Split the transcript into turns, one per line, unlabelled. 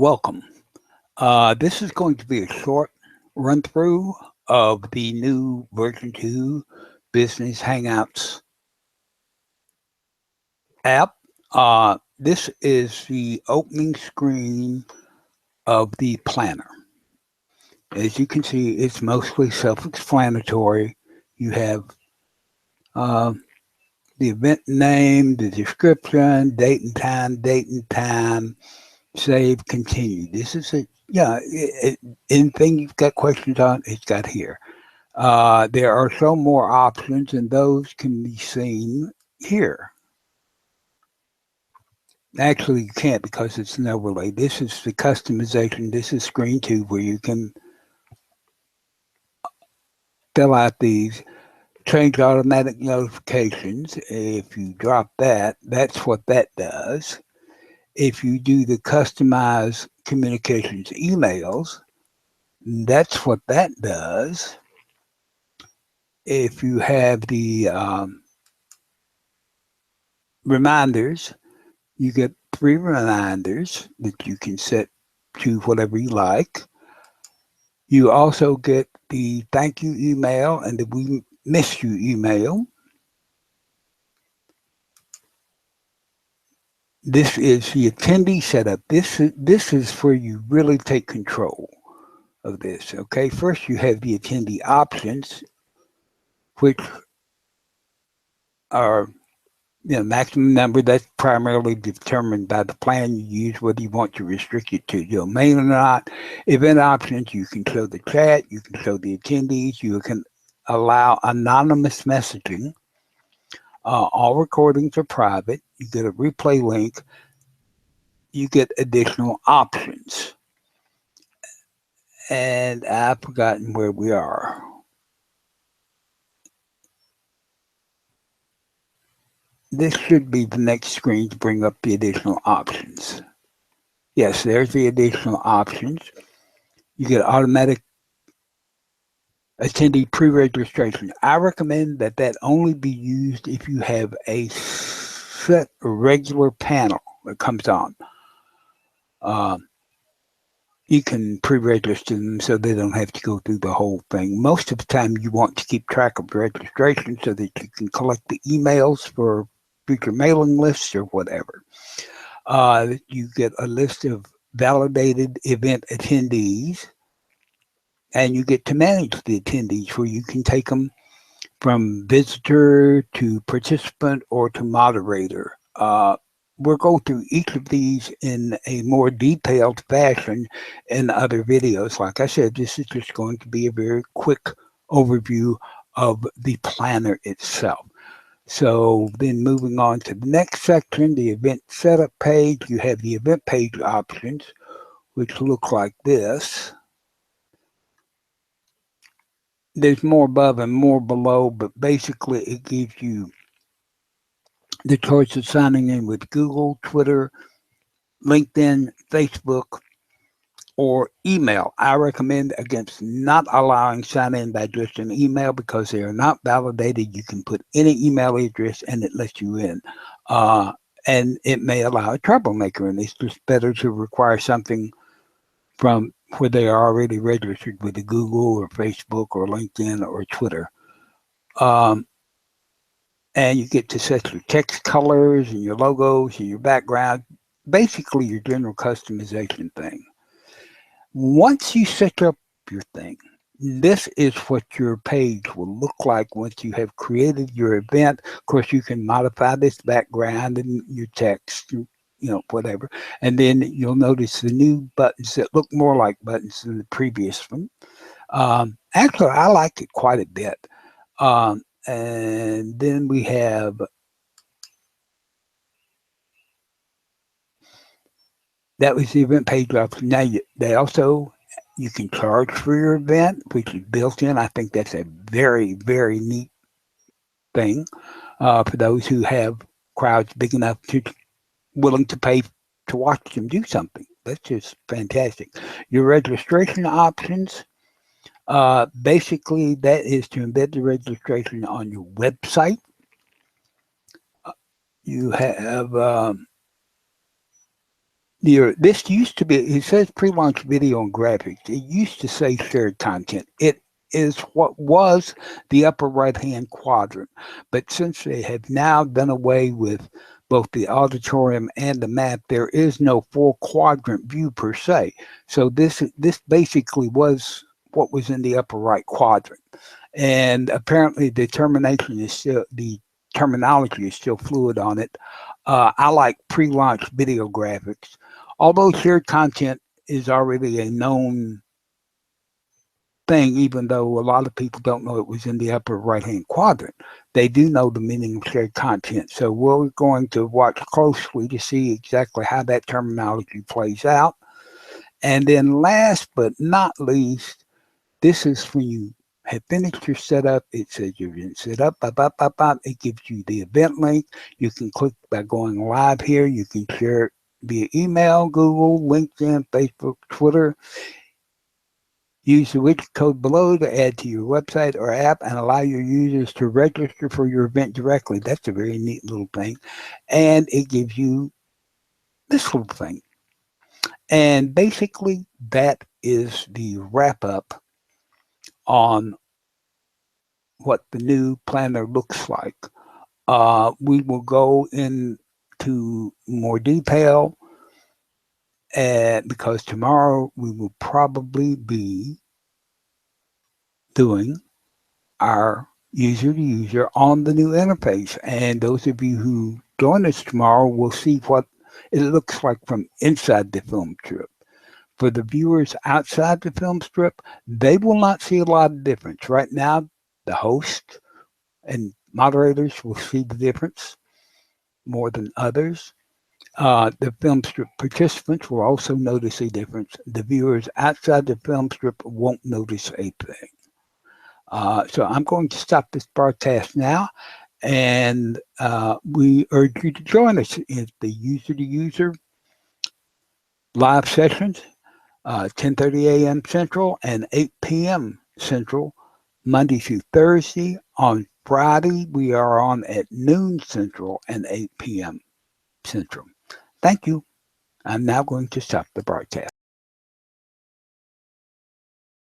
Welcome. This is going to be a short run through of the new version 2 Business Hangouts app. This is the opening screen of the planner. As you can see, it's mostly self-explanatory. You have uh, the event name, the description, date and time, save, continue. This is anything you've got questions on, it's got here. There are some more options, and those can be seen here. Actually, you can't because it's an overlay. This is the customization. This is screen 2 where you can fill out these, change automatic notifications. If you drop that, that's what that does. If you do the customize communications emails, that's what that does. If you have the reminders, you get 3 reminders that you can set to whatever you like. You also get the thank you email and the we miss you email. This is the attendee setup. This is where you really take control of this. Okay, first you have the attendee options, which are maximum number. That's primarily determined by the plan you use, whether you want to restrict it to domain or not. Event options, you can show the chat, you can show the attendees, you can allow anonymous messaging. All recordings are private. You get a replay link. You get additional options. And I've forgotten where we are. This should be the next screen to bring up the additional options. Yes, there's the additional options. You get automatic attendee pre-registration. I recommend that only be used if you have a set regular panel that comes on. You can pre-register them so they don't have to go through the whole thing. Most of the time you want to keep track of registration so that you can collect the emails for future mailing lists or whatever. You get a list of validated event attendees, and you get to manage the attendees where you can take them from visitor to participant or to moderator. We'll go through each of these in a more detailed fashion in other videos. Like I said, this is just going to be a very quick overview of the planner itself. So then moving on to the next section, the event setup page, you have the event page options, which look like this. There's more above and more below, but basically it gives you the choice of signing in with Google, Twitter, LinkedIn, Facebook, or email. I recommend against not allowing sign-in by just an email because they are not validated. You can put any email address and it lets you in. And it may allow a troublemaker, and it's just better to require something from where they are already registered with the Google or Facebook or LinkedIn or Twitter. And you get to set your text colors and your logos and your background, basically your general customization thing. Once you set up your thing, this is what your page will look like once you have created your event. Of course, you can modify this background and your text, whatever. And then you'll notice the new buttons that look more like buttons than the previous one. Actually, I like it quite a bit. And then we have that was the event page option. Now you can charge for your event, which is built in. I think that's a very, very neat thing for those who have crowds big enough to willing to pay to watch them do something. That's just fantastic. Your registration options. Basically, that is to embed the registration on your website. You have This used to be, it says pre-launch video and graphics. It used to say shared content. It is what was the upper right-hand quadrant. But since they have now done away with both the auditorium and the map, there is no full quadrant view per se. So this basically was what was in the upper right quadrant. And apparently the terminology is still fluid on it. I like pre-launch video graphics. Although shared content is already a known thing, even though a lot of people don't know it was in the upper right-hand quadrant, they do know the meaning of shared content. So we're going to watch closely to see exactly how that terminology plays out. And then last but not least, this is when you have finished your setup. It says you're in setup. It gives you the event link. You can click by going live here. You can share it via email, Google, LinkedIn, Facebook, Twitter. Use the widget code below to add to your website or app and allow your users to register for your event directly. That's a very neat little thing. And it gives you this little thing. And basically, that is the wrap up on what the new planner looks like. We will go into more detail because tomorrow we will probably be doing our user-to-user on the new interface. And those of you who join us tomorrow will see what it looks like from inside the film strip. For the viewers outside the film strip, they will not see a lot of difference. Right now, the host and moderators will see the difference more than others. The film strip participants will also notice a difference. The viewers outside the film strip won't notice a thing. So I'm going to stop this broadcast now, and we urge you to join us in the user-to-user live sessions, 10:30 a.m. Central and 8 p.m. Central, Monday through Thursday. On Friday, we are on at noon Central and 8 p.m. Central. Thank you. I'm now going to stop the broadcast.